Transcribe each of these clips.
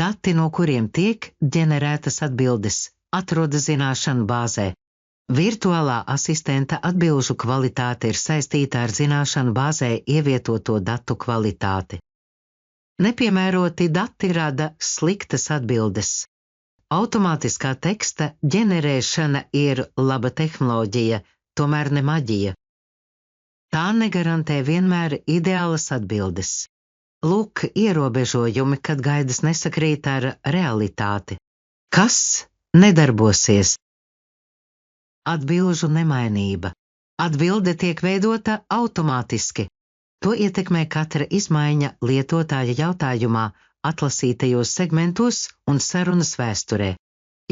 dati, no kuriem tiek ģenerētas atbildes, atrodas zināšanu bāzē. Virtuālā asistenta atbilžu kvalitāte ir saistīta ar zināšanu bāzē ievietoto datu kvalitāti. Nepiemēroti dati rada sliktas atbildes. Automātiskā teksta ģenerēšana ir laba tehnoloģija, tomēr ne maģija. Tā negarantē vienmēr ideālas atbildes. Lūk, ierobežojumi, kad gaidas nesakrīt ar realitāti. Kas nedarbosies? Atbilžu nemainība. Atbilde tiek veidota automātiski. To ietekmē katra izmaiņa lietotāja jautājumā, atlasītajos segmentos un sarunas vēsturē.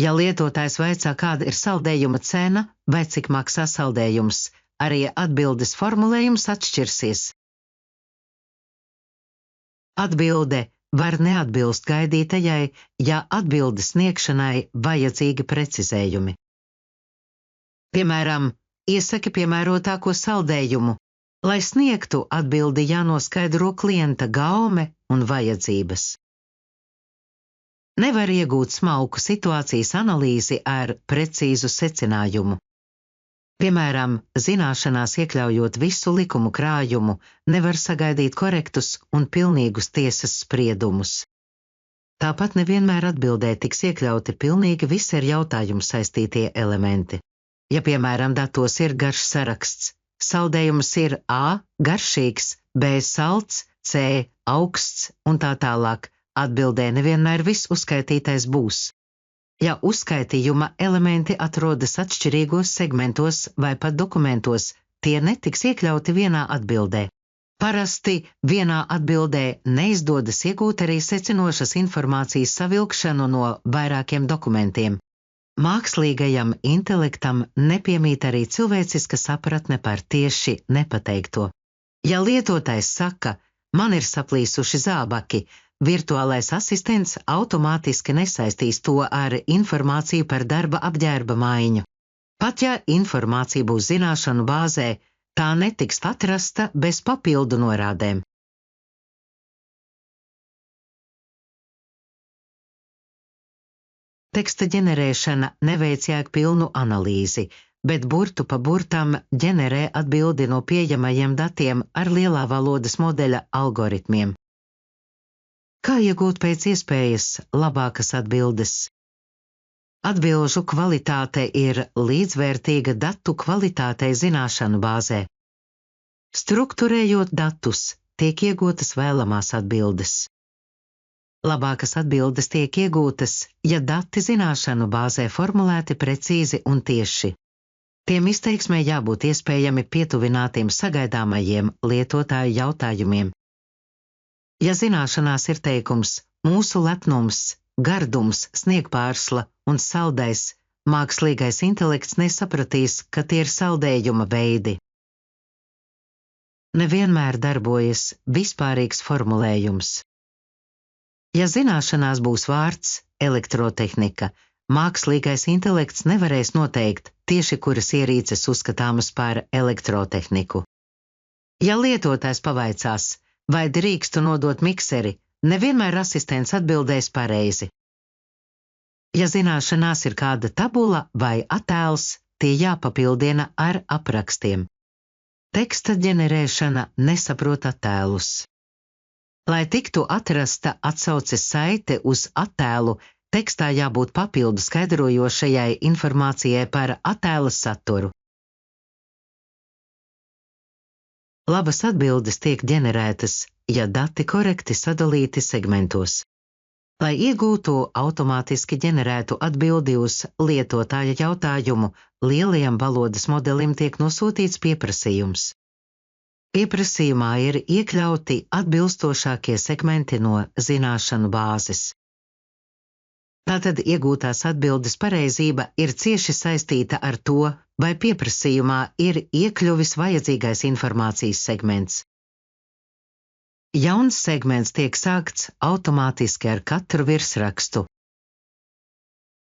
Ja lietotājs vaicā, kāda ir saldējuma cena vai cik maksā saldējums, arī atbildes formulējums atšķirsies. Atbilde var neatbilst gaidītajai, ja atbildes sniegšanai vajadzīgi precizējumi. Piemēram, iesaki piemērotāko saldējumu. Lai sniegtu atbildi, jānoskaidro klienta gaume un vajadzības. Nevar iegūt smalku situācijas analīzi ar precīzu secinājumu. Piemēram, zināšanās iekļaujot visu likumu krājumu, nevar sagaidīt korektus un pilnīgus tiesas spriedumus. Tāpat nevienmēr atbildē tiks iekļauti pilnīgi visi ar jautājumu saistītie elementi. Ja, piemēram, datos ir garš saraksts, saldējums ir A garšīgs, B salds, C augsts un tā tālāk, atbildē nevienmēr viss uzskaitītais būs. Ja uzskaitījuma elementi atrodas atšķirīgos segmentos vai pat dokumentos, tie netiks iekļauti vienā atbildē. Parasti vienā atbildē neizdodas iegūt arī secinošas informācijas savilkšanu no vairākiem dokumentiem. Mākslīgajam intelektam nepiemīt arī cilvēciska sapratne par tieši nepateikto. Ja lietotājs saka, man ir saplīsuši zābaki, virtuālais asistents automātiski nesaistīs to ar informāciju par darba apģērba maiņu. Pat ja informācija būs zināšanu bāzē, tā netiks atrasta bez papildu norādēm. Teksta ģenerēšana neveic jēgpilnu analīzi, bet burtu pa burtam ģenerē atbildi no pieejamajiem datiem ar lielā valodas modeļa algoritmiem. Kā iegūt pēc iespējas labākas atbildes? Atbilžu kvalitāte ir līdzvērtīga datu kvalitātei zināšanu bāzē. Strukturējot datus, tiek iegūtas vēlamās atbildes. Labākas atbildes tiek iegūtas, ja dati zināšanu bāzē formulēti precīzi un tieši. Tiem izteiksmē jābūt iespējami pietuvinātiem sagaidāmajiem lietotāju jautājumiem. Ja zināšanās ir teikums mūsu lepnums, gardums, sniegpārsla un saldais, mākslīgais intelekts nesapratīs, ka tie ir saldējuma veidi. Nevienmēr darbojas vispārīgs formulējums. Ja zināšanās būs vārds elektrotehnika, mākslīgais intelekts nevarēs noteikt tieši kuras ierīces uzskatāmas par elektrotehniku. Ja lietotājs pavaicās, vai drīkstu nodot mikseri, nevienmēr asistents atbildēs pareizi. Ja zināšanās ir kāda tabula vai attēls, tie jāpapildina ar aprakstiem. Teksta ģenerēšana nesaprot attēlus. Lai tiktu atrasta atsauces saite uz attēlu, tekstā jābūt papildu skaidrojošajai informācijai par attēla saturu. Labas atbildes tiek ģenerētas, ja dati korekti sadalīti segmentos. Lai iegūtu automātiski ģenerētu atbildi uz lietotāja jautājumu, lielajam valodas modelim tiek nosūtīts pieprasījums. Pieprasījumā ir iekļauti atbilstošākie segmenti no zināšanu bāzes. Tātad iegūtās atbildes pareizība ir cieši saistīta ar to, vai pieprasījumā ir iekļuvis vajadzīgais informācijas segments. Jauns segments tiek sākts automātiski ar katru virsrakstu.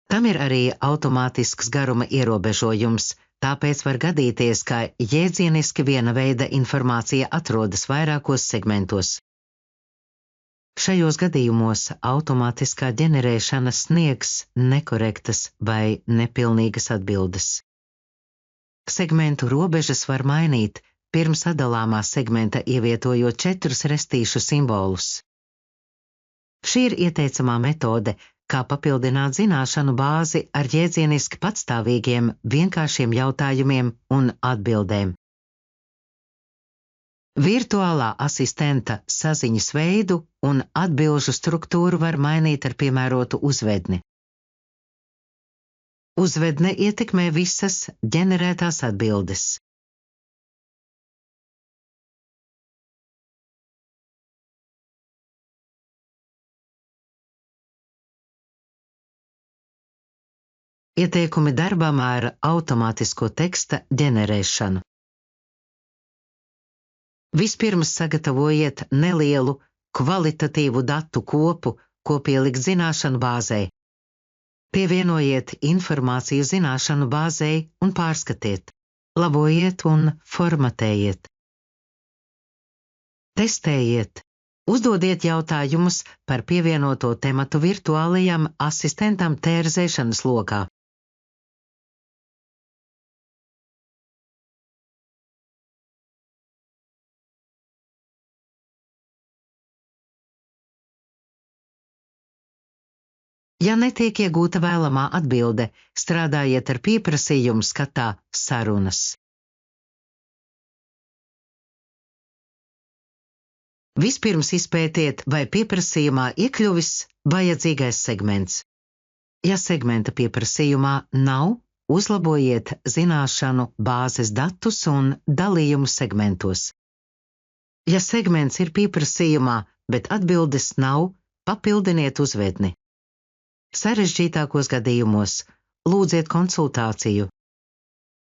Tam ir arī automātisks garuma ierobežojums, tāpēc var gadīties, ka jēdzieniski viena veida informācija atrodas vairākos segmentos. Šajos gadījumos automātiskā ģenerēšana sniegs nekorektas vai nepilnīgas atbildes. Segmentu robežas var mainīt, pirms atdalāmā segmenta ievietojot 4 restīšu simbolus. Šī ir ieteicamā metode, kā papildināt zināšanu bāzi ar jēdzieniski patstāvīgiem, vienkāršiem jautājumiem un atbildēm. Virtuālā asistenta saziņas veidu un atbilžu struktūru var mainīt ar piemērotu uzvedni. Uzvedne ietekmē visas ģenerētās atbildes. Ieteikumi darbam ar automātisko teksta ģenerēšanu. Vispirms sagatavojiet nelielu, kvalitatīvu datu kopu, ko pielikt zināšanu bāzei. Pievienojiet informāciju zināšanu bāzei un pārskatiet, labojiet un formatējiet. Testējiet, uzdodiet jautājumus par pievienoto tematu virtuālajam asistentam tērzēšanas lokā. Ja netiek iegūta vēlamā atbilde, strādājiet ar pieprasījumu skatā sarunas. Vispirms izpētiet, vai pieprasījumā iekļuvis vajadzīgais segments. Ja segmenta pieprasījumā nav, uzlabojiet zināšanu bāzes datus un dalījumu segmentos. Ja segments ir pieprasījumā, bet atbildes nav, papildiniet uzvedni. Sarežģītākos gadījumos lūdziet konsultāciju.